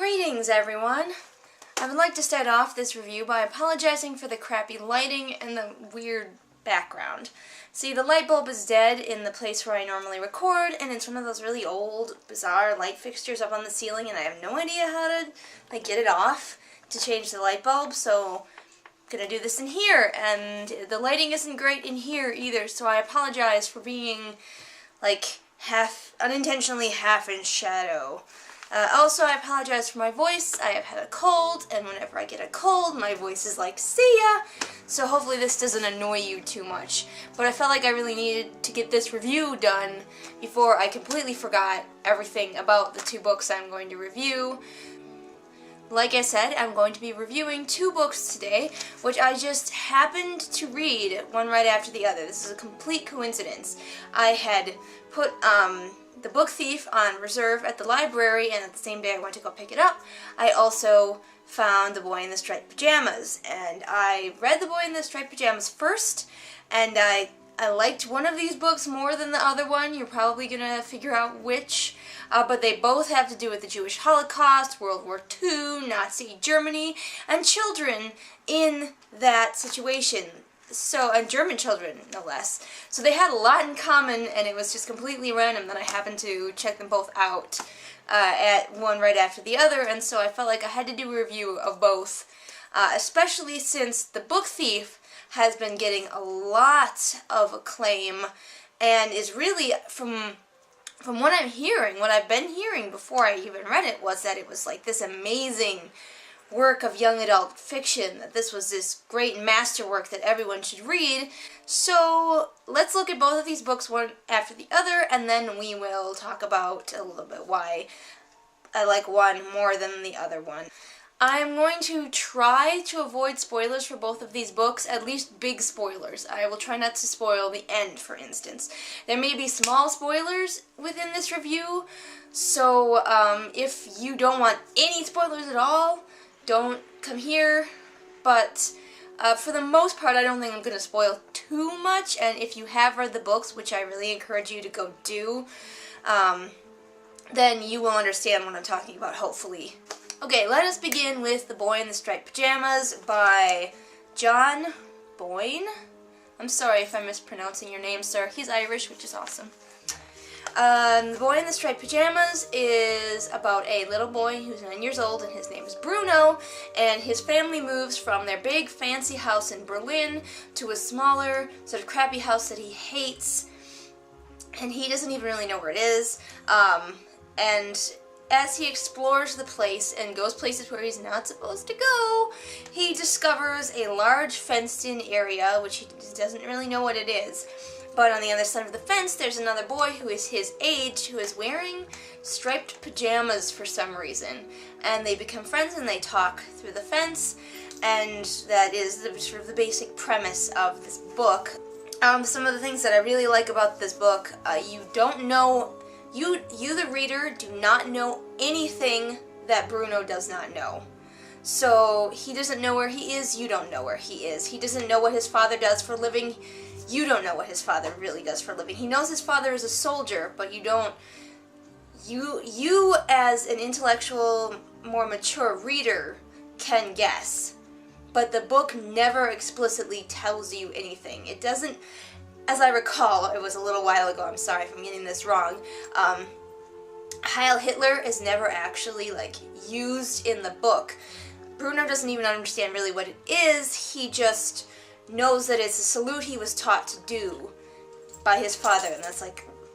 Greetings, everyone! I would like to start off this review by apologizing for the crappy lighting and the weird background. See, the light bulb is dead in the place where I normally record, and it's one of those really old, bizarre light fixtures up on the ceiling, and I have no idea how to get it off to change the light bulb, so I'm gonna do this in here, and the lighting isn't great in here either, so I apologize for being, unintentionally half in shadow. Also, I apologize for my voice. I have had a cold, and whenever I get a cold, my voice is like, see ya! So hopefully this doesn't annoy you too much. But I felt like I really needed to get this review done before I completely forgot everything about the two books I'm going to review. Like I said, I'm going to be reviewing two books today, which I just happened to read one right after the other. This is a complete coincidence. I had put, The Book Thief on reserve at the library, and at the same day I went to go pick it up, I also found The Boy in the Striped Pajamas. And I read The Boy in the Striped Pajamas first, and I liked one of these books more than the other one. You're probably going to figure out which. But they both have to do with the Jewish Holocaust, World War II, Nazi Germany, and children in that situation. So, and German children, no less. So they had a lot in common, and it was just completely random that I happened to check them both out at one right after the other, and so I felt like I had to do a review of both, especially since The Book Thief has been getting a lot of acclaim, and is really, from what I'm hearing, what I've been hearing before I even read it, was that it was like this amazing work of young adult fiction, that this was this great masterwork that everyone should read. So let's look at both of these books one after the other, and then we will talk about a little bit why I like one more than the other one. I'm going to try to avoid spoilers for both of these books, at least big spoilers. I will try not to spoil the end, for instance. There may be small spoilers within this review, so if you don't want any spoilers at all, don't come here, but for the most part I don't think I'm going to spoil too much, and if you have read the books, which I really encourage you to go do, then you will understand what I'm talking about, hopefully. Okay, let us begin with The Boy in the Striped Pajamas by John Boyne. I'm sorry if I'm mispronouncing your name, sir. He's Irish, which is awesome. The Boy in the Striped Pajamas is about a little boy who's 9 years old, and his name is Bruno, and his family moves from their big fancy house in Berlin to a smaller, sort of crappy house that he hates, and he doesn't even really know where it is, and as he explores the place and goes places where he's not supposed to go, he discovers a large fenced-in area, which he doesn't really know what it is. But on the other side of the fence, there's another boy who is his age, who is wearing striped pajamas for some reason. And they become friends and they talk through the fence, and that is sort of the basic premise of this book. Some of the things that I really like about this book, you don't know, you the reader do not know anything that Bruno does not know. So he doesn't know where he is, you don't know where he is. He doesn't know what his father does for a living, you don't know what his father really does for a living. He knows his father is a soldier, but you don't, you as an intellectual, more mature reader can guess. But the book never explicitly tells you anything. It doesn't, as I recall, it was a little while ago, I'm sorry if I'm getting this wrong, Heil Hitler is never actually, used in the book. Bruno doesn't even understand really what it is, he just knows that it's a salute he was taught to do by his father, and that's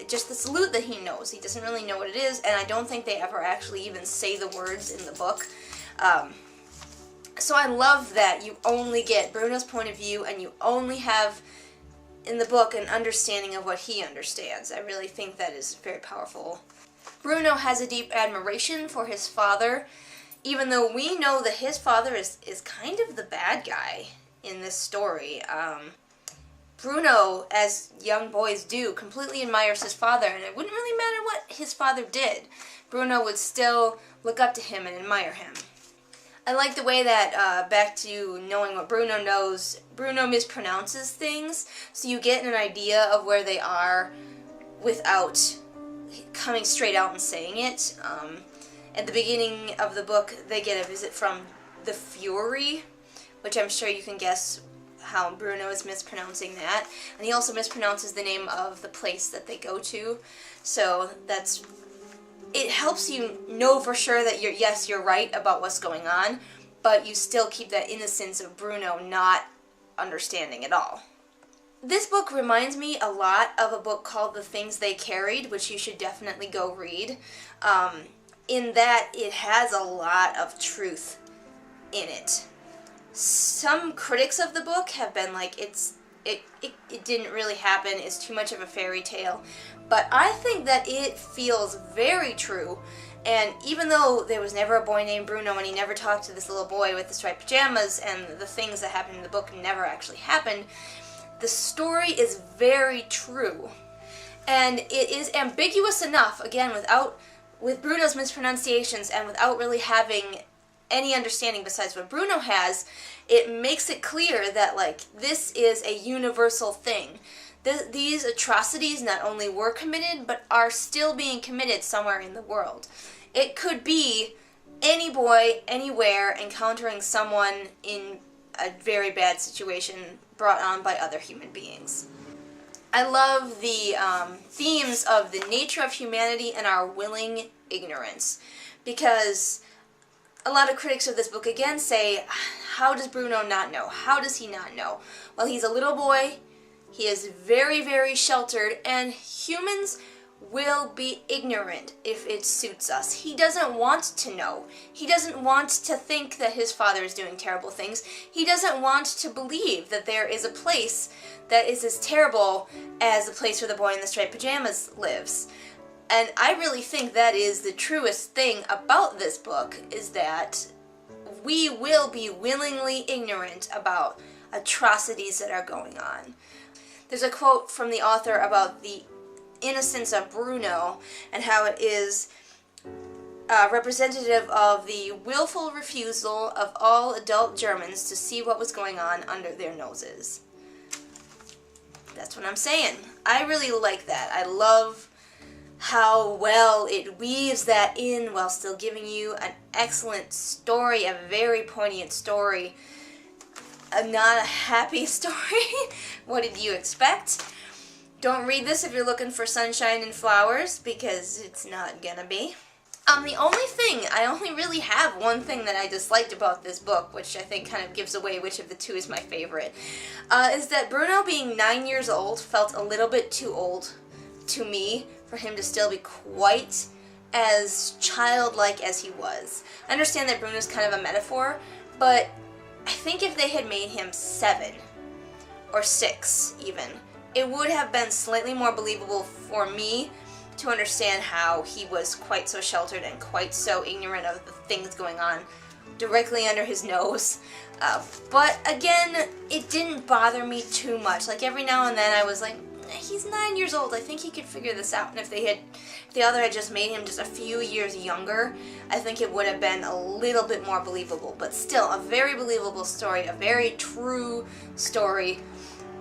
just the salute that he knows. He doesn't really know what it is, and I don't think they ever actually even say the words in the book. So I love that you only get Bruno's point of view, and you only have in the book an understanding of what he understands. I really think that is very powerful. Bruno has a deep admiration for his father, even though we know that his father is kind of the bad guy in this story. Bruno, as young boys do, completely admires his father, and it wouldn't really matter what his father did. Bruno would still look up to him and admire him. I like the way that, back to knowing what Bruno knows, Bruno mispronounces things, so you get an idea of where they are without coming straight out and saying it. At the beginning of the book, they get a visit from the Fury, which I'm sure you can guess how Bruno is mispronouncing that. And he also mispronounces the name of the place that they go to. So it helps you know for sure that you're right about what's going on, but you still keep that innocence of Bruno not understanding at all. This book reminds me a lot of a book called The Things They Carried, which you should definitely go read, in that it has a lot of truth in it. Some critics of the book have been like, it didn't really happen, it's too much of a fairy tale, but I think that it feels very true. And even though there was never a boy named Bruno and he never talked to this little boy with the striped pajamas and the things that happened in the book never actually happened, the story is very true. And it is ambiguous enough, again, with Bruno's mispronunciations and without really having any understanding besides what Bruno has, it makes it clear that, like, this is a universal thing. These atrocities not only were committed, but are still being committed somewhere in the world. It could be any boy, anywhere, encountering someone in a very bad situation brought on by other human beings. I love the themes of the nature of humanity and our willing ignorance, because a lot of critics of this book again say, how does Bruno not know? How does he not know? Well, he's a little boy, he is very, very sheltered, and humans will be ignorant if it suits us. He doesn't want to know. He doesn't want to think that his father is doing terrible things. He doesn't want to believe that there is a place that is as terrible as the place where the boy in the striped pajamas lives. And I really think that is the truest thing about this book, is that we will be willingly ignorant about atrocities that are going on. There's a quote from the author about the innocence of Bruno and how it is representative of the willful refusal of all adult Germans to see what was going on under their noses. That's what I'm saying. I really like that. I love how well it weaves that in while still giving you an excellent story, a very poignant story. Not a happy story. What did you expect? Don't read this if you're looking for sunshine and flowers, because it's not gonna be. I only really have one thing that I disliked about this book, which I think kind of gives away which of the two is my favorite, is that Bruno being 9 years old felt a little bit too old to me for him to still be quite as childlike as he was. I understand that Bruno's kind of a metaphor, but I think if they had made him 7 or 6 even, it would have been slightly more believable for me to understand how he was quite so sheltered and quite so ignorant of the things going on directly under his nose. But again, it didn't bother me too much. Like, every now and then I was like, he's 9 years old, I think he could figure this out. And if the author had just made him just a few years younger, I think it would have been a little bit more believable. But still, a very believable story, a very true story.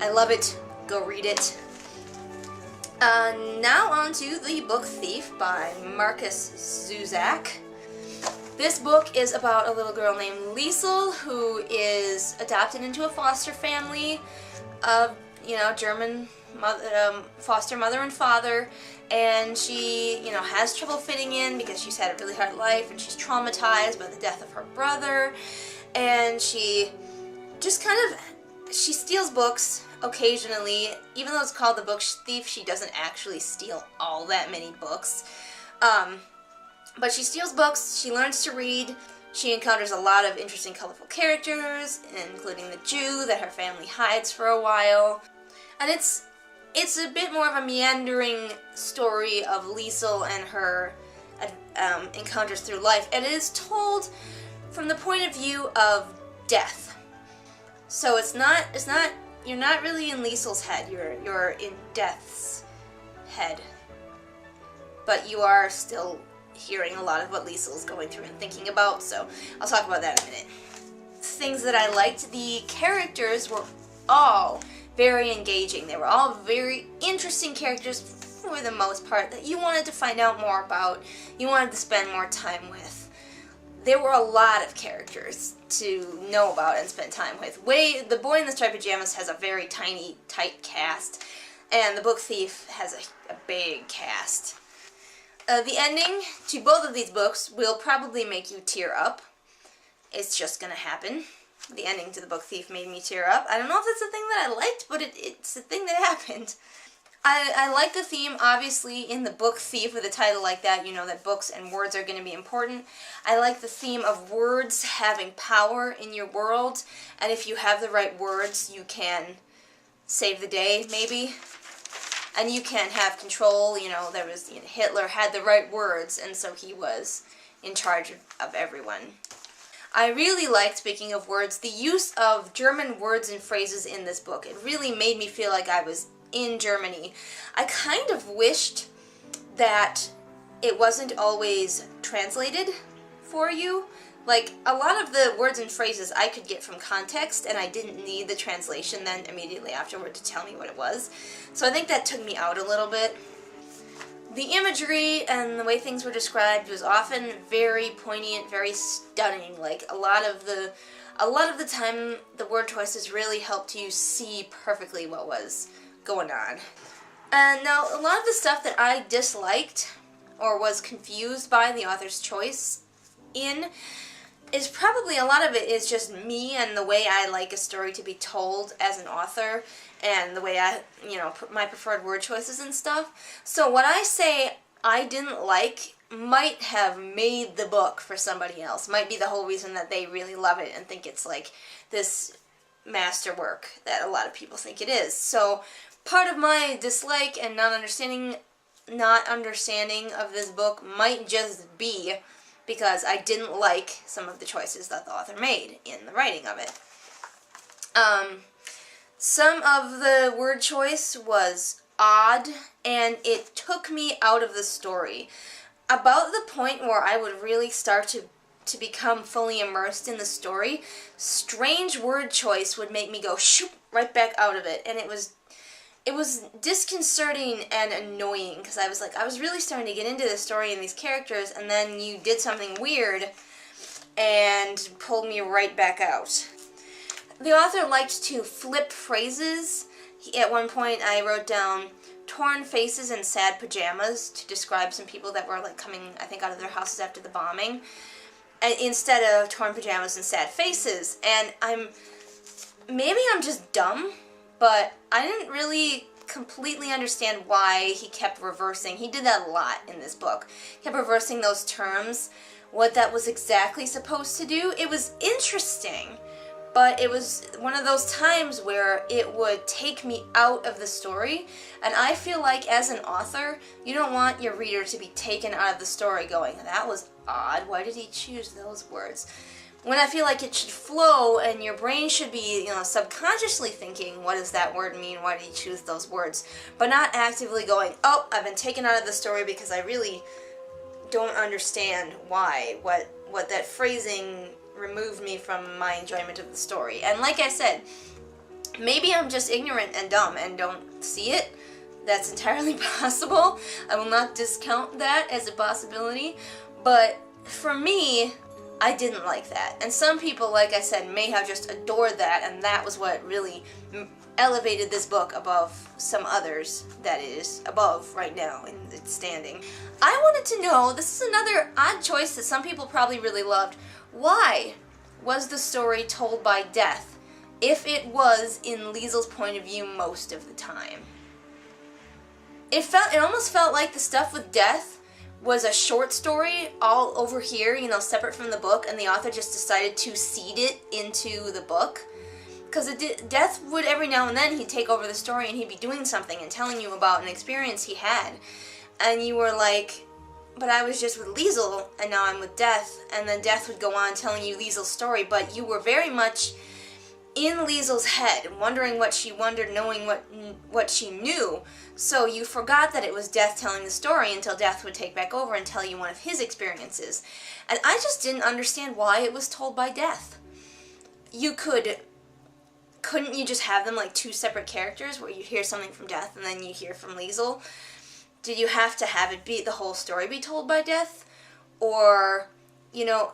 I love it. Go read it. Now on to The Book Thief by Marcus Zuzak. This book is about a little girl named Liesel who is adopted into a foster family of, German foster mother and father, and she, has trouble fitting in because she's had a really hard life and she's traumatized by the death of her brother, and she just she steals books occasionally. Even though it's called The Book Thief, she doesn't actually steal all that many books. But she steals books, she learns to read, she encounters a lot of interesting, colorful characters, including the Jew that her family hides for a while. And it's a bit more of a meandering story of Liesel and her encounters through life. And it is told from the point of view of death. So you're not really in Liesel's head, you're in Death's head. But you are still hearing a lot of what Liesel's going through and thinking about, so I'll talk about that in a minute. Things that I liked, the characters were all very engaging. They were all very interesting characters, for the most part, that you wanted to find out more about, you wanted to spend more time with. There were a lot of characters to know about and spend time with. The Boy in the Striped Pajamas has a very tiny, tight cast, and The Book Thief has a big cast. The ending to both of these books will probably make you tear up. It's just gonna happen. The ending to The Book Thief made me tear up. I don't know if it's a thing that I liked, but it's a thing that happened. I like the theme, obviously, in The Book Thief with a title like that, you know that books and words are going to be important. I like the theme of words having power in your world, and if you have the right words, you can save the day, maybe. And you can have control, Hitler had the right words, and so he was in charge of everyone. I really liked, speaking of words, the use of German words and phrases in this book. It really made me feel like I was in Germany. I kind of wished that it wasn't always translated for you. Like, a lot of the words and phrases I could get from context, and I didn't need the translation then immediately afterward to tell me what it was. So I think that took me out a little bit. The imagery and the way things were described was often very poignant, very stunning. Like, a lot of the time, the word choices really helped you see perfectly what was going on. And now, a lot of the stuff that I disliked or was confused by the author's choice in is probably, a lot of it is just me and the way I like a story to be told as an author, and the way I, my preferred word choices and stuff. So what I say I didn't like might have made the book for somebody else. Might be the whole reason that they really love it and think it's like this masterwork that a lot of people think it is. So part of my dislike and not understanding of this book might just be because I didn't like some of the choices that the author made in the writing of it. Some of the word choice was odd, and it took me out of the story. About the point where I would really start to become fully immersed in the story, strange word choice would make me go shoop right back out of it, and it was disconcerting and annoying, because I was really starting to get into the story and these characters, and then you did something weird and pulled me right back out. The author liked to flip phrases. At one point I wrote down torn faces and sad pajamas to describe some people that were coming, I think, out of their houses after the bombing, and instead of torn pajamas and sad faces. And maybe I'm just dumb, but I didn't really completely understand why he kept reversing. He did that a lot in this book. He kept reversing those terms, what that was exactly supposed to do. It was interesting, but it was one of those times where it would take me out of the story, and I feel like as an author, you don't want your reader to be taken out of the story going, that was odd, why did he choose those words? When I feel like it should flow, and your brain should be, subconsciously thinking, what does that word mean, why did he choose those words? But not actively going, oh, I've been taken out of the story because I really don't understand why, what that phrasing removed me from my enjoyment of the story. And like I said, maybe I'm just ignorant and dumb and don't see it. That's entirely possible. I will not discount that as a possibility. But for me, I didn't like that. And some people, like I said, may have just adored that, and that was what really elevated this book above some others that it is above right now in its standing. I wanted to know, this is another odd choice that some people probably really loved, why was the story told by death if it was in Liesel's point of view most of the time? It almost felt like the stuff with death was a short story all over here, separate from the book, and the author just decided to seed it into the book. Because death would, every now and then, he'd take over the story and he'd be doing something and telling you about an experience he had. And you were like, but I was just with Liesel, and now I'm with Death. And then Death would go on telling you Liesel's story, but you were very much in Liesel's head, wondering what she wondered, knowing what she knew. So you forgot that it was Death telling the story until Death would take back over and tell you one of his experiences. And I just didn't understand why it was told by Death. Couldn't you just have them like two separate characters where you hear something from Death and then you hear from Liesel? did you have to have it be the whole story be told by death? Or, you know,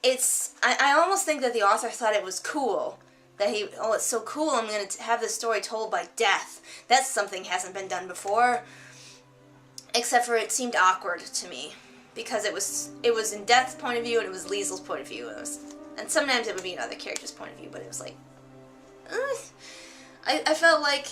I almost think that the author thought it was cool. That it's so cool, I'm going to have this story told by death. That's something hasn't been done before. Except for it seemed awkward to me. Because it was in Death's point of view and it was Liesel's point of view. And sometimes it would be another character's point of view, but it was like... I felt like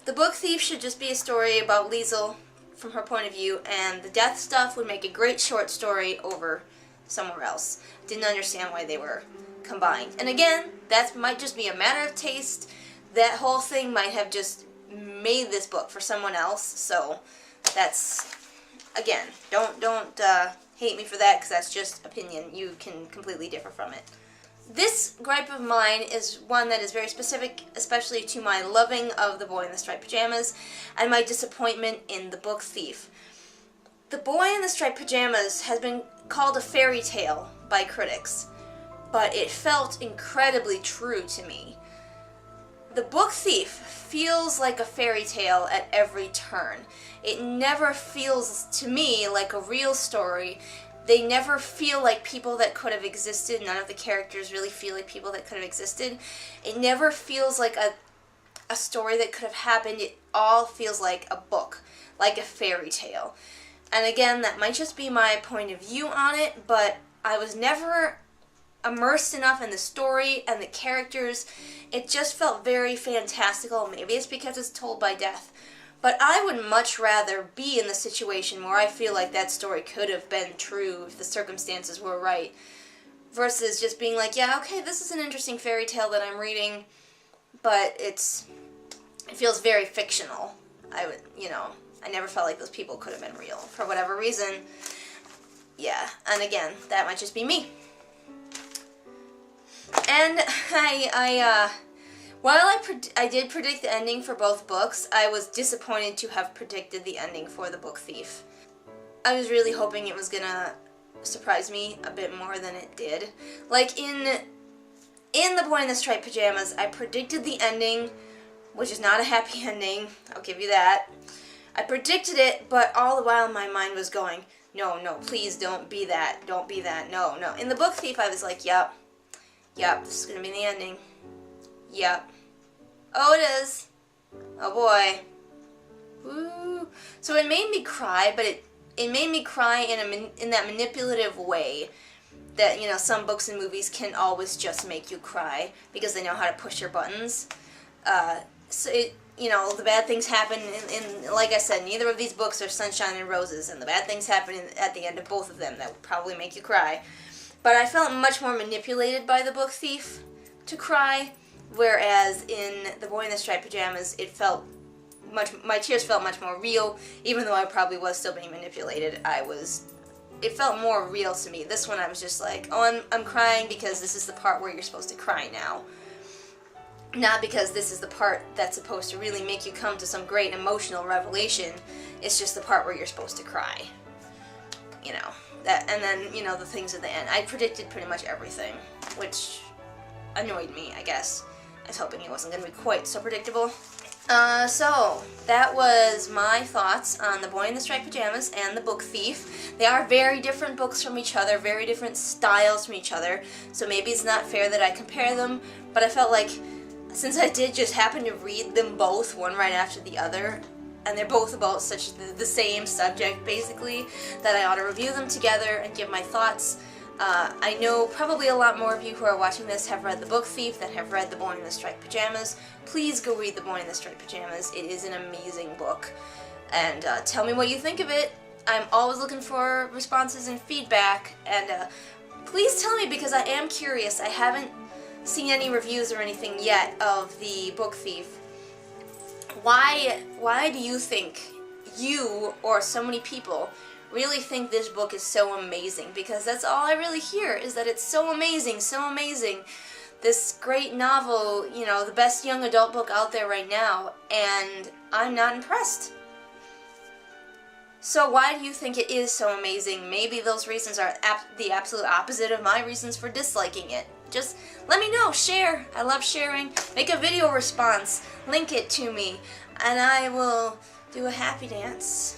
the book Thief should just be a story about Liesel from her point of view, and the death stuff would make a great short story over somewhere else. Didn't understand why they were combined. And again, that might just be a matter of taste. That whole thing might have just made this book for someone else, so that's, again, don't hate me for that, because that's just opinion. You can completely differ from it. This gripe of mine is one that is very specific, especially to my loving of The Boy in the Striped Pajamas and my disappointment in the book Thief. The Boy in the Striped Pajamas has been called a fairy tale by critics, but it felt incredibly true to me. The book Thief feels like a fairy tale at every turn. It never feels, to me, like a real story. They never feel like people that could have existed. None of the characters really feel like people that could have existed. It never feels like a story that could have happened. It all feels like a book, like a fairy tale. And again, that might just be my point of view on it, but I was never immersed enough in the story and the characters. It just felt very fantastical. Maybe it's because it's told by death. But I would much rather be in the situation where I feel like that story could have been true if the circumstances were right, versus just being like, yeah, okay, this is an interesting fairy tale that I'm reading, but it feels very fictional. I never felt like those people could have been real for whatever reason. Yeah, and again, that might just be me. And while I did predict the ending for both books, I was disappointed to have predicted the ending for the book Thief. I was really hoping it was gonna surprise me a bit more than it did. Like in The Boy in the Striped Pajamas, I predicted the ending, which is not a happy ending, I'll give you that. I predicted it, but all the while my mind was going, no, please don't be that, no. In the book Thief, I was like, yep, this is gonna be the ending. Yep. Oh, it is. Oh boy. Woo. So it made me cry, but it made me cry in that manipulative way that, you know, some books and movies can always just make you cry because they know how to push your buttons. So the bad things happen in, like I said, neither of these books are sunshine and roses, and the bad things happen at the end of both of them that would probably make you cry. But I felt much more manipulated by the book Thief to cry. Whereas in The Boy in the Striped Pajamas, my tears felt much more real, even though I probably was still being manipulated. It felt more real to me. This one I was just like, oh, I'm crying because this is the part where you're supposed to cry now. Not because this is the part that's supposed to really make you come to some great emotional revelation. It's just the part where you're supposed to cry. You know, and then, you know, the things at the end. I predicted pretty much everything, which annoyed me, I guess. I was hoping it wasn't going to be quite so predictable. So, that was my thoughts on The Boy in the Striped Pajamas and the book Thief. They are very different books from each other, very different styles from each other, so maybe it's not fair that I compare them, but I felt like, since I did just happen to read them both, one right after the other, and they're both about such the same subject, basically, that I ought to review them together and give my thoughts. I know probably a lot more of you who are watching this have read the book Thief than have read The Boy in the Striped Pajamas. Please go read The Boy in the Striped Pajamas. It is an amazing book. And tell me what you think of it. I'm always looking for responses and feedback. And please tell me, because I am curious. I haven't seen any reviews or anything yet of the book Thief. Why do you think you, or so many people, really think this book is so amazing? Because that's all I really hear, is that it's so amazing, so amazing. This great novel, you know, the best young adult book out there right now, and I'm not impressed. So why do you think it is so amazing? Maybe those reasons are the absolute opposite of my reasons for disliking it. Just let me know, share. I love sharing. Make a video response, link it to me, and I will do a happy dance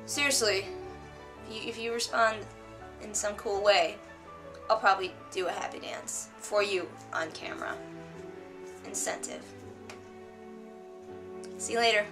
seriously, if you respond in some cool way, I'll probably do a happy dance for you on camera. Incentive. See you later.